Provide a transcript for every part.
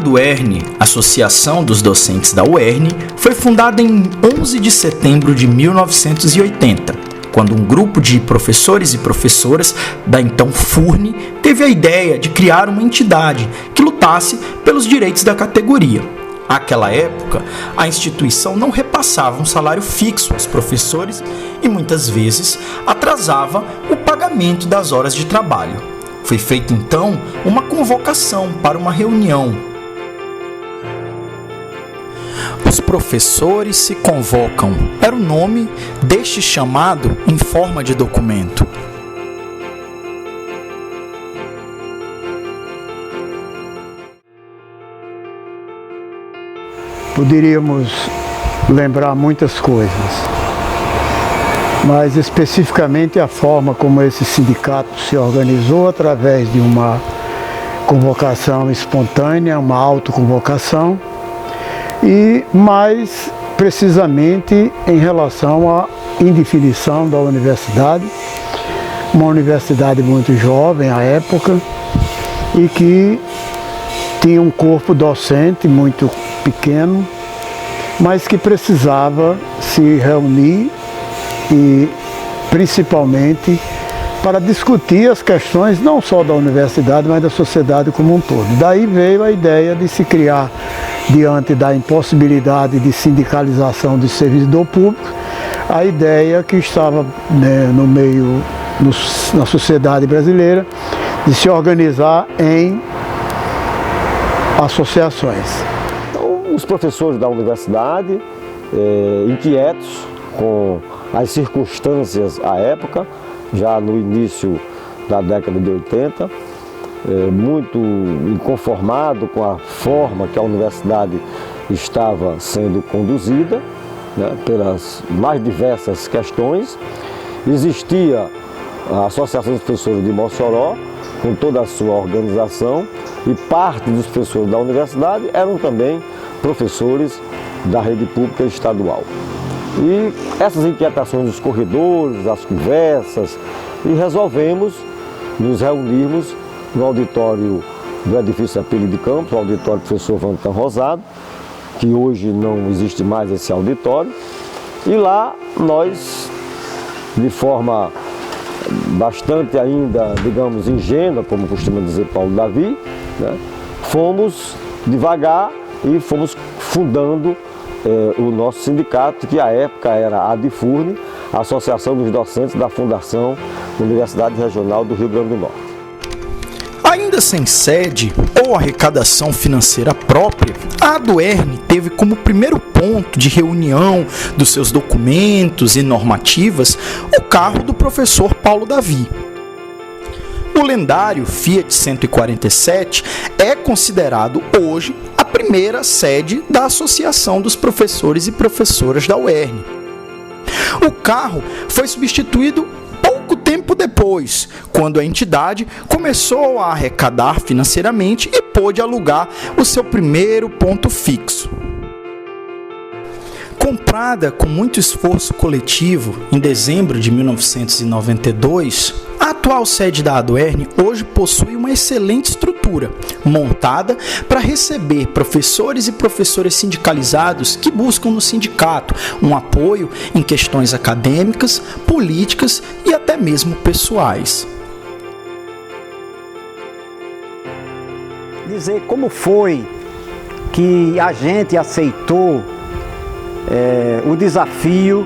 ADUERN, Associação dos Docentes da UERN, foi fundada em 11 de setembro de 1980, quando um grupo de professores e professoras da então FURN teve a ideia de criar uma entidade que lutasse pelos direitos da categoria. Naquela época, a instituição não repassava um salário fixo aos professores e muitas vezes atrasava o pagamento das horas de trabalho. Foi feita então uma convocação para uma reunião. Os professores se convocam, era o nome deste chamado em forma de documento. Poderíamos lembrar muitas coisas, mas especificamente a forma como esse sindicato se organizou através de uma convocação espontânea, uma autoconvocação, e mais precisamente em relação à indefinição da universidade, uma universidade muito jovem à época e que tinha um corpo docente muito pequeno, mas que precisava se reunir e principalmente para discutir as questões não só da universidade, mas da sociedade como um todo. Daí veio a ideia de se criar, diante da impossibilidade de sindicalização do servidor público, a ideia que estava no meio, na sociedade brasileira, de se organizar em associações. Então, os professores da universidade, inquietos com as circunstâncias à época, já no início da década de 80, muito inconformado com a forma que a universidade estava sendo conduzida, né, pelas mais diversas questões. Existia a Associação dos Professores de Mossoró, com toda a sua organização, e parte dos professores da universidade eram também professores da rede pública estadual. E essas inquietações dos corredores, as conversas, e resolvemos nos reunirmos no auditório do edifício Apelido de Campos, o auditório do professor Vantan Rosado, que hoje não existe mais esse auditório, e lá nós, de forma bastante ainda, digamos, ingênua, como costuma dizer Paulo Davi, né, fomos devagar e fomos fundando o nosso sindicato, que à época era a ADFURN, a Associação dos Docentes da Fundação Universidade Regional do Rio Grande do Norte. Ainda sem sede ou arrecadação financeira própria, a ADUERN teve como primeiro ponto de reunião dos seus documentos e normativas o carro do professor Paulo Davi. O lendário Fiat 147 é considerado hoje a primeira sede da Associação dos Professores e Professoras da UERN. O carro foi substituído pouco tempo depois, quando a entidade começou a arrecadar financeiramente e pôde alugar o seu primeiro ponto fixo. Comprada com muito esforço coletivo em dezembro de 1992, a atual sede da ADUERN hoje possui uma excelente estrutura, montada para receber professores e professoras sindicalizados que buscam no sindicato um apoio em questões acadêmicas, políticas e até mesmo pessoais. Dizer como foi que a gente aceitou o desafio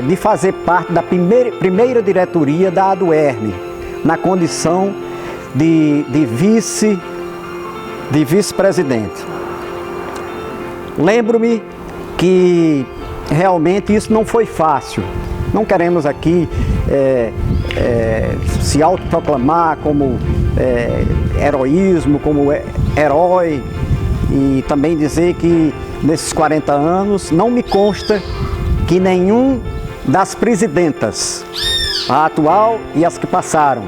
de fazer parte da primeira diretoria da ADUERN, na condição de vice-presidente. Lembro-me que realmente isso não foi fácil. Não queremos aqui se autoproclamar como heroísmo, como herói, e também dizer que nesses 40 anos não me consta que nenhum das presidentas, a atual e as que passaram,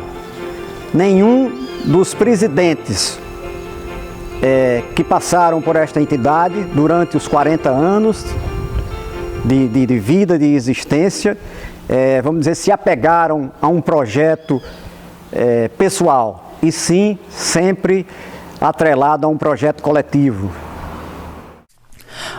nenhum dos presidentes que passaram por esta entidade durante os 40 anos de vida, de existência, vamos dizer, se apegaram a um projeto pessoal, e sim sempre atrelado a um projeto coletivo.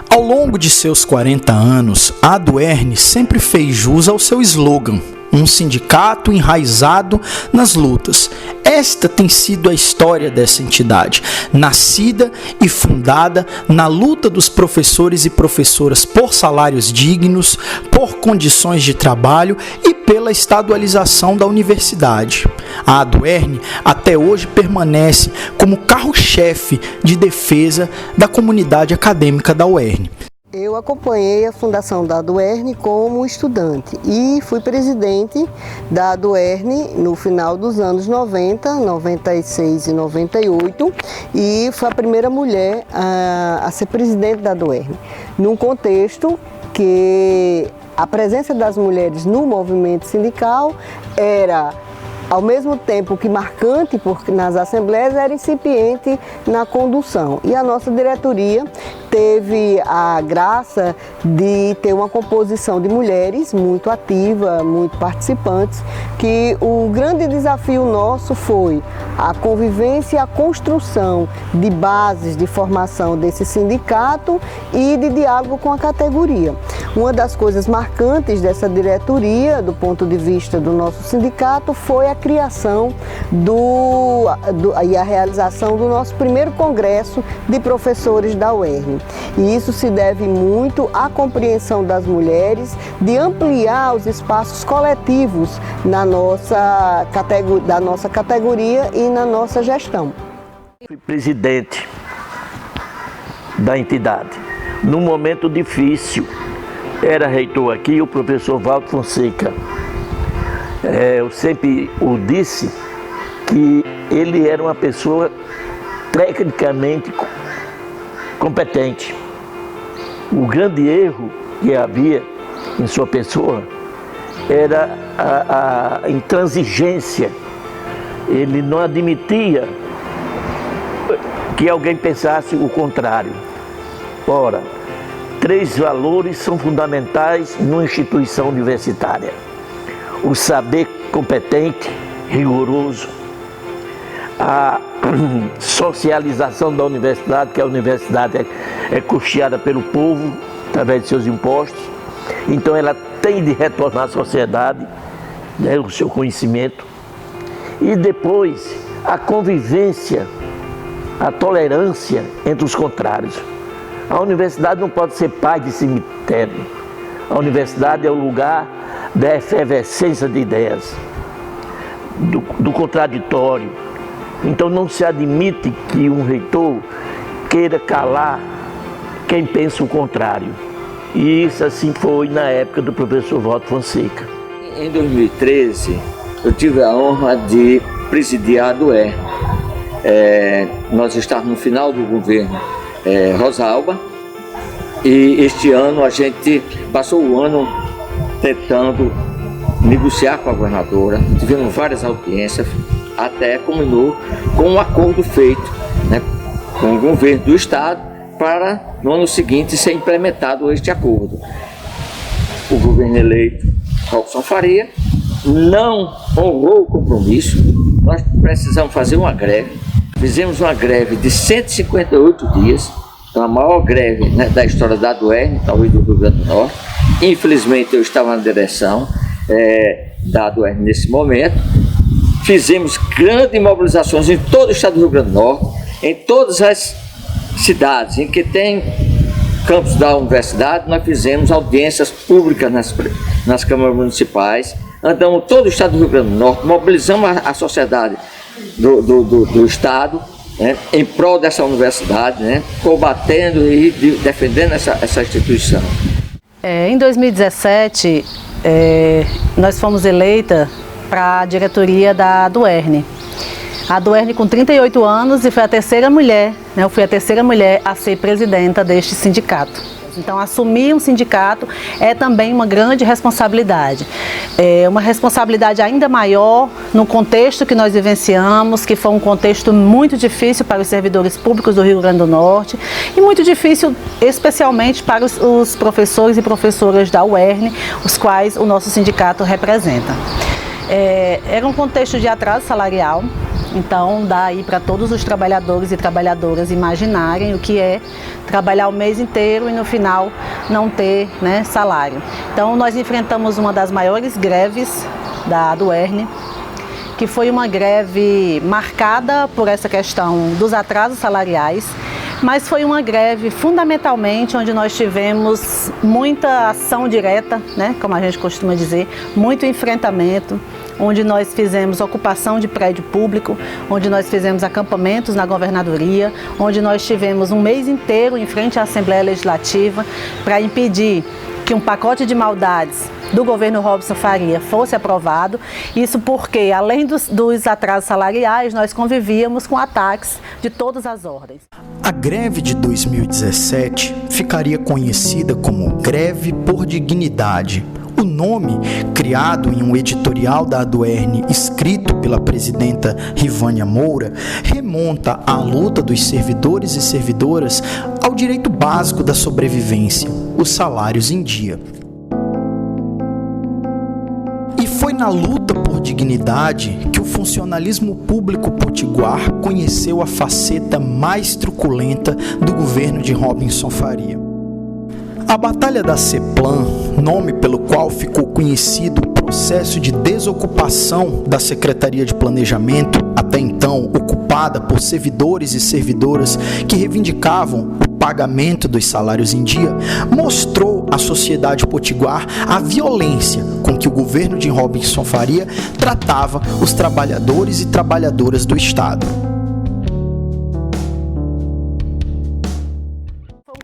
Ao longo de seus 40 anos, a ADUERN sempre fez jus ao seu slogan, um sindicato enraizado nas lutas. Esta tem sido a história dessa entidade, nascida e fundada na luta dos professores e professoras por salários dignos, por condições de trabalho e pela estadualização da universidade. A ADUERN até hoje permanece como carro-chefe de defesa da comunidade acadêmica da UERN. Eu acompanhei a fundação da ADUERN como estudante e fui presidente da ADUERN no final dos anos 90, 96 e 98, e fui a primeira mulher a ser presidente da ADUERN, num contexto que a presença das mulheres no movimento sindical era, ao mesmo tempo que marcante, porque nas assembleias era incipiente na condução. E a nossa diretoria teve a graça de ter uma composição de mulheres muito ativa, muito participantes, que o grande desafio nosso foi a convivência e a construção de bases de formação desse sindicato e de diálogo com a categoria. Uma das coisas marcantes dessa diretoria, do ponto de vista do nosso sindicato, foi a criação e a realização do nosso primeiro congresso de professores da UERN. E isso se deve muito à compreensão das mulheres de ampliar os espaços coletivos da nossa categoria e na nossa gestão. Fui presidente da entidade. Num momento difícil, era reitor aqui o professor Walter Fonseca. Eu sempre o disse que ele era uma pessoa tecnicamente competente. O grande erro que havia em sua pessoa era a intransigência. Ele não admitia que alguém pensasse o contrário. Ora, 3 valores são fundamentais numa instituição universitária: o saber competente, rigoroso, a socialização da universidade, que a universidade é custeada pelo povo através de seus impostos, então ela tem de retornar à sociedade, né, o seu conhecimento, e depois a convivência, a tolerância entre os contrários. A universidade não pode ser pai de cemitério. A universidade é o lugar da efervescência de ideias, do contraditório. Então não se admite que um reitor queira calar quem pensa o contrário. E isso assim foi na época do professor Walter Fonseca. Em 2013, eu tive a honra de presidir a ADUERN. Nós estávamos no final do governo Rosalba, e este ano a gente passou o ano tentando negociar com a governadora. Tivemos várias audiências, até culminou com um acordo feito, né, com o governo do estado para no ano seguinte ser implementado este acordo. O governo eleito, Robson Faria, não honrou o compromisso. Nós precisamos fazer uma greve. Fizemos uma greve de 158 dias, a maior greve, né, da história da ADUERN, talvez do Rio Grande do Norte. Infelizmente eu estava na direção da ADUERN nesse momento. Fizemos grandes mobilizações em todo o estado do Rio Grande do Norte, em todas as cidades em que tem campus da universidade. Nós fizemos audiências públicas nas câmaras municipais, andamos todo o estado do Rio Grande do Norte, mobilizamos a sociedade do estado, né, em prol dessa universidade, né, combatendo e defendendo essa instituição. Em 2017, nós fomos eleitas para a diretoria da ADUERN. A ADUERN com 38 anos e foi a terceira mulher, né, eu fui a terceira mulher a ser presidenta deste sindicato. Então, assumir um sindicato é também uma grande responsabilidade. É uma responsabilidade ainda maior no contexto que nós vivenciamos, que foi um contexto muito difícil para os servidores públicos do Rio Grande do Norte e muito difícil especialmente para os professores e professoras da UERN, os quais o nosso sindicato representa. Era um contexto de atraso salarial, Então dá aí para todos os trabalhadores e trabalhadoras imaginarem o que é trabalhar o mês inteiro e no final não ter, né, salário. Então nós enfrentamos uma das maiores greves da ADUERN, que foi uma greve marcada por essa questão dos atrasos salariais, mas foi uma greve fundamentalmente onde nós tivemos muita ação direta, né, como a gente costuma dizer, muito enfrentamento, onde nós fizemos ocupação de prédio público, onde nós fizemos acampamentos na governadoria, onde nós tivemos um mês inteiro em frente à Assembleia Legislativa para impedir que um pacote de maldades do governo Robson Faria fosse aprovado. Isso porque, além dos atrasos salariais, nós convivíamos com ataques de todas as ordens. A greve de 2017 ficaria conhecida como Greve por Dignidade. O nome, criado em um editorial da ADUERN escrito pela presidenta Rivânia Moura, remonta à luta dos servidores e servidoras ao direito básico da sobrevivência, os salários em dia. E foi na luta por dignidade que o funcionalismo público potiguar conheceu a faceta mais truculenta do governo de Robson Faria. A Batalha da CEPLAN, nome pelo qual ficou conhecido o processo de desocupação da Secretaria de Planejamento, até então ocupada por servidores e servidoras que reivindicavam o pagamento dos salários em dia, mostrou à sociedade potiguar a violência com que o governo de Robson Faria tratava os trabalhadores e trabalhadoras do Estado.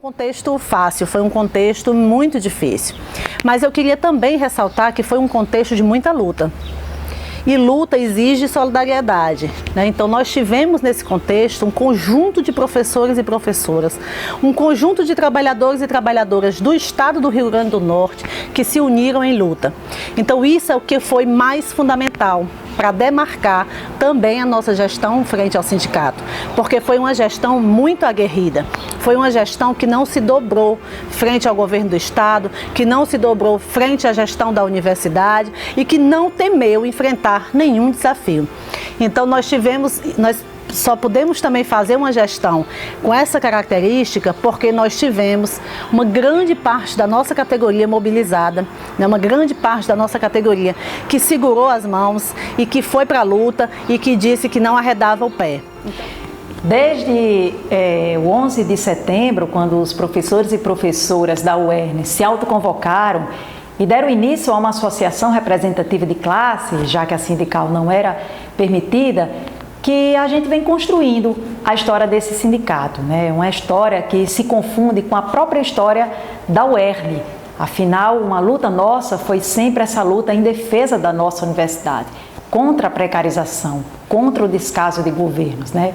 Contexto fácil, foi um contexto muito difícil, mas eu queria também ressaltar que foi um contexto de muita luta. E luta exige solidariedade, né? Então nós tivemos nesse contexto um conjunto de professores e professoras, um conjunto de trabalhadores e trabalhadoras do estado do Rio Grande do Norte que se uniram em luta. Então isso é o que foi mais fundamental para demarcar também a nossa gestão frente ao sindicato, porque foi uma gestão muito aguerrida, foi uma gestão que não se dobrou frente ao governo do estado, que não se dobrou frente à gestão da universidade e que não temeu enfrentar nenhum desafio. Então nós só podemos também fazer uma gestão com essa característica porque nós tivemos uma grande parte da nossa categoria mobilizada, né, uma grande parte da nossa categoria que segurou as mãos e que foi para a luta e que disse que não arredava o pé. Desde o 11 de setembro, quando os professores e professoras da UERN se autoconvocaram e deram início a uma associação representativa de classe, já que a sindical não era permitida, que a gente vem construindo a história desse sindicato, né? Uma história que se confunde com a própria história da UERN. Afinal, uma luta nossa foi sempre essa luta em defesa da nossa universidade, contra a precarização, contra o descaso de governos, né?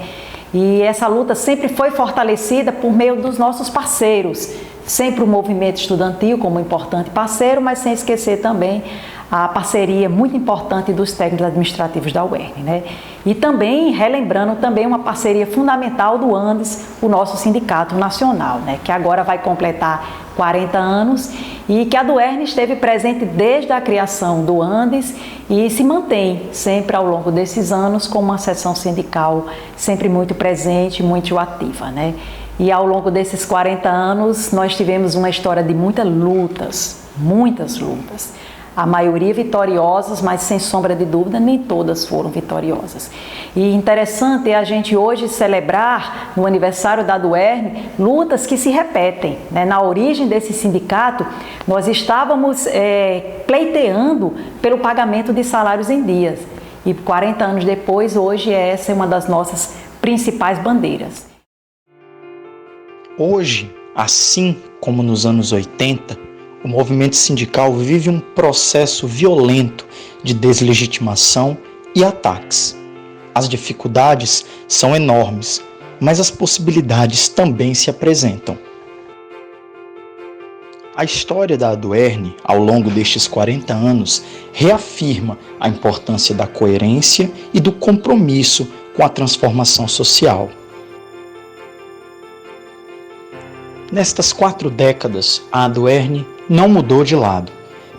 E essa luta sempre foi fortalecida por meio dos nossos parceiros, sempre o movimento estudantil como um importante parceiro, mas sem esquecer também a parceria muito importante dos técnicos administrativos da UERN, né? E também, relembrando também uma parceria fundamental do ANDES, o nosso sindicato nacional, né? Que agora vai completar 40 anos e que a ADUERN esteve presente desde a criação do ANDES e se mantém sempre ao longo desses anos com uma seção sindical sempre muito presente, muito ativa, né? E ao longo desses 40 anos nós tivemos uma história de muitas lutas. A maioria vitoriosas, mas sem sombra de dúvida, nem todas foram vitoriosas. E interessante é a gente hoje celebrar, no aniversário da ADUERN, lutas que se repetem, né? Na origem desse sindicato, nós estávamos pleiteando pelo pagamento de salários em dias. E 40 anos depois, hoje, essa é uma das nossas principais bandeiras. Hoje, assim como nos anos 80, o movimento sindical vive um processo violento de deslegitimação e ataques. As dificuldades são enormes, mas as possibilidades também se apresentam. A história da ADUERN, ao longo destes 40 anos, reafirma a importância da coerência e do compromisso com a transformação social. Nestas 4 décadas, a ADUERN não mudou de lado,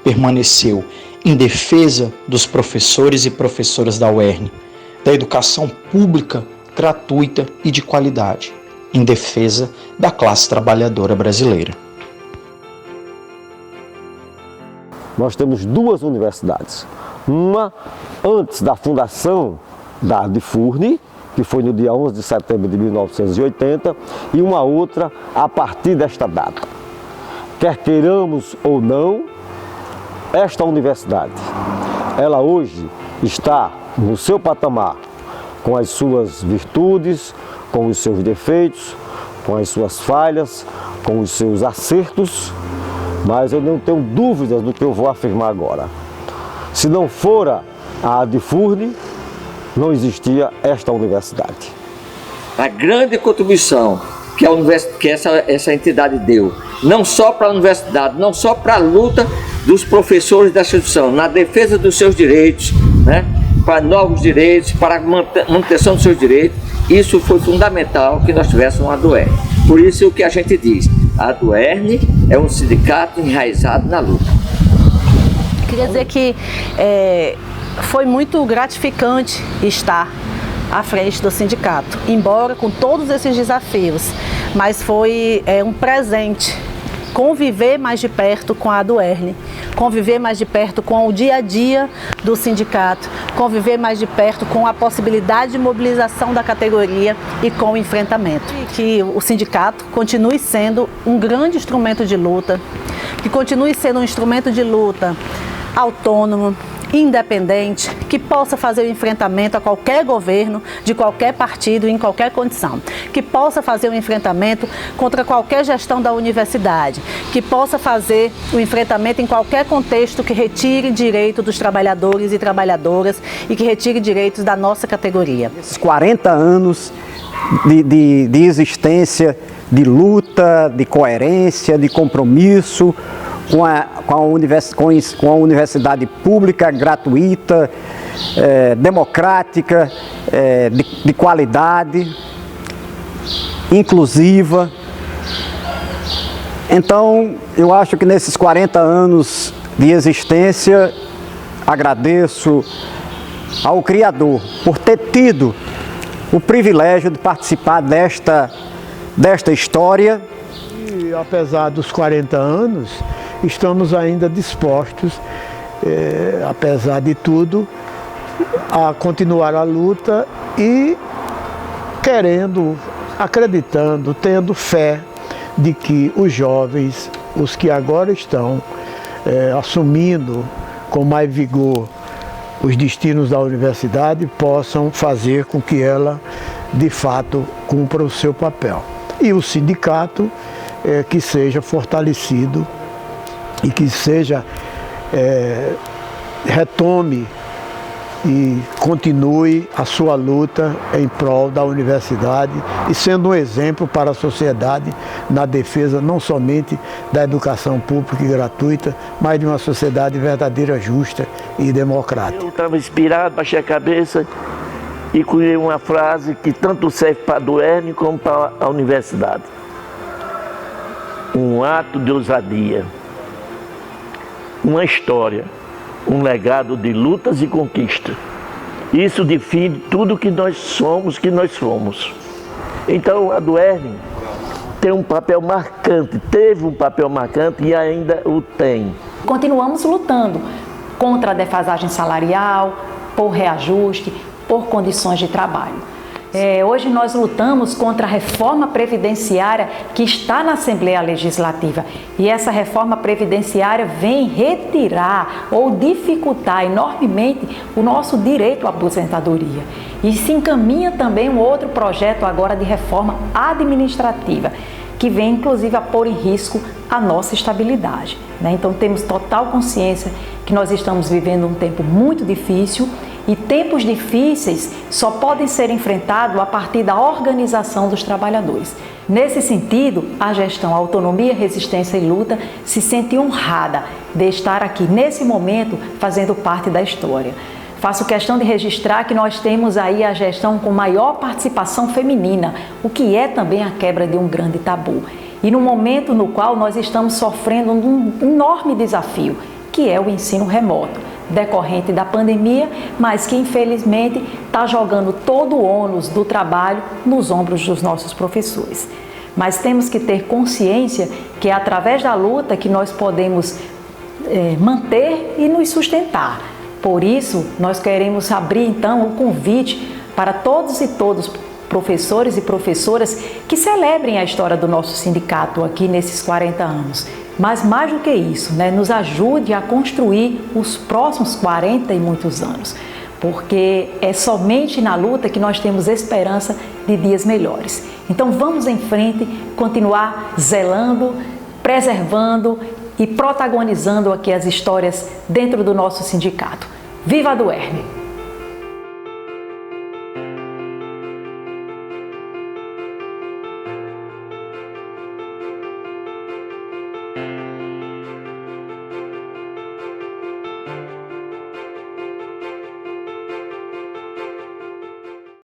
permaneceu em defesa dos professores e professoras da UERN, da educação pública, gratuita e de qualidade, em defesa da classe trabalhadora brasileira. Nós temos duas universidades, uma antes da fundação da Adifurne, que foi no dia 11 de setembro de 1980, e uma outra a partir desta data. Quer queiramos ou não, esta universidade, ela hoje está no seu patamar, com as suas virtudes, com os seus defeitos, com as suas falhas, com os seus acertos, mas eu não tenho dúvidas do que eu vou afirmar agora. Se não fora a Adifurne, não existia esta universidade. A grande contribuição que essa entidade deu, não só para a universidade, não só para a luta dos professores da instituição, na defesa dos seus direitos, né, para novos direitos, para a manutenção dos seus direitos, isso foi fundamental que nós tivéssemos a ADUERN. Por isso o que a gente diz, a ADUERN é um sindicato enraizado na luta. Queria dizer que foi muito gratificante estar à frente do sindicato, embora com todos esses desafios, mas foi um presente conviver mais de perto com a ADUERN, conviver mais de perto com o dia a dia do sindicato, conviver mais de perto com a possibilidade de mobilização da categoria e com o enfrentamento. Que o sindicato continue sendo um grande instrumento de luta, que continue sendo um instrumento de luta autônomo, independente, que possa fazer o enfrentamento a qualquer governo, de qualquer partido, em qualquer condição, que possa fazer o enfrentamento contra qualquer gestão da universidade, que possa fazer o enfrentamento em qualquer contexto que retire direito dos trabalhadores e trabalhadoras e que retire direitos da nossa categoria. Esses 40 anos de existência, de luta, de coerência, de compromisso, com a universidade pública, gratuita, democrática, de qualidade, inclusiva. Então, eu acho que nesses 40 anos de existência, agradeço ao Criador por ter tido o privilégio de participar desta história. E, apesar dos 40 anos, estamos ainda dispostos, apesar de tudo, a continuar a luta e querendo, acreditando, tendo fé de que os jovens, os que agora estão assumindo com mais vigor os destinos da universidade, possam fazer com que ela, de fato, cumpra o seu papel. E o sindicato que seja fortalecido e que retome e continue a sua luta em prol da universidade e sendo um exemplo para a sociedade na defesa não somente da educação pública e gratuita, mas de uma sociedade verdadeira, justa e democrática. Eu estava inspirado, baixei a cabeça e criei uma frase que tanto serve para a ADUERN como para a universidade. Um ato de ousadia, uma história, um legado de lutas e conquistas. Isso define tudo que nós somos, que nós fomos. Então a ADUERN tem um papel marcante, teve um papel marcante e ainda o tem. Continuamos lutando contra a defasagem salarial, por reajuste, por condições de trabalho. Hoje nós lutamos contra a reforma previdenciária que está na Assembleia Legislativa e essa reforma previdenciária vem retirar ou dificultar enormemente o nosso direito à aposentadoria. E se encaminha também um outro projeto agora de reforma administrativa que vem inclusive a pôr em risco a nossa estabilidade, né? Então temos total consciência que nós estamos vivendo um tempo muito difícil. E tempos difíceis só podem ser enfrentados a partir da organização dos trabalhadores. Nesse sentido, a gestão Autonomia, Resistência e Luta se sente honrada de estar aqui nesse momento fazendo parte da história. Faço questão de registrar que nós temos aí a gestão com maior participação feminina, o que é também a quebra de um grande tabu. E no momento no qual nós estamos sofrendo um enorme desafio, que é o ensino remoto. decorrente da pandemia, mas que infelizmente está jogando todo o ônus do trabalho nos ombros dos nossos professores. Mas temos que ter consciência que é através da luta que nós podemos manter e nos sustentar. Por isso, nós queremos abrir então o convite para todos e todos, professores e professoras, que celebrem a história do nosso sindicato aqui nesses 40 anos. Mas mais do que isso, nos ajude a construir os próximos 40 e muitos anos, porque é somente na luta que nós temos esperança de dias melhores. Então vamos em frente, continuar zelando, preservando e protagonizando aqui as histórias dentro do nosso sindicato. Viva a Duerne!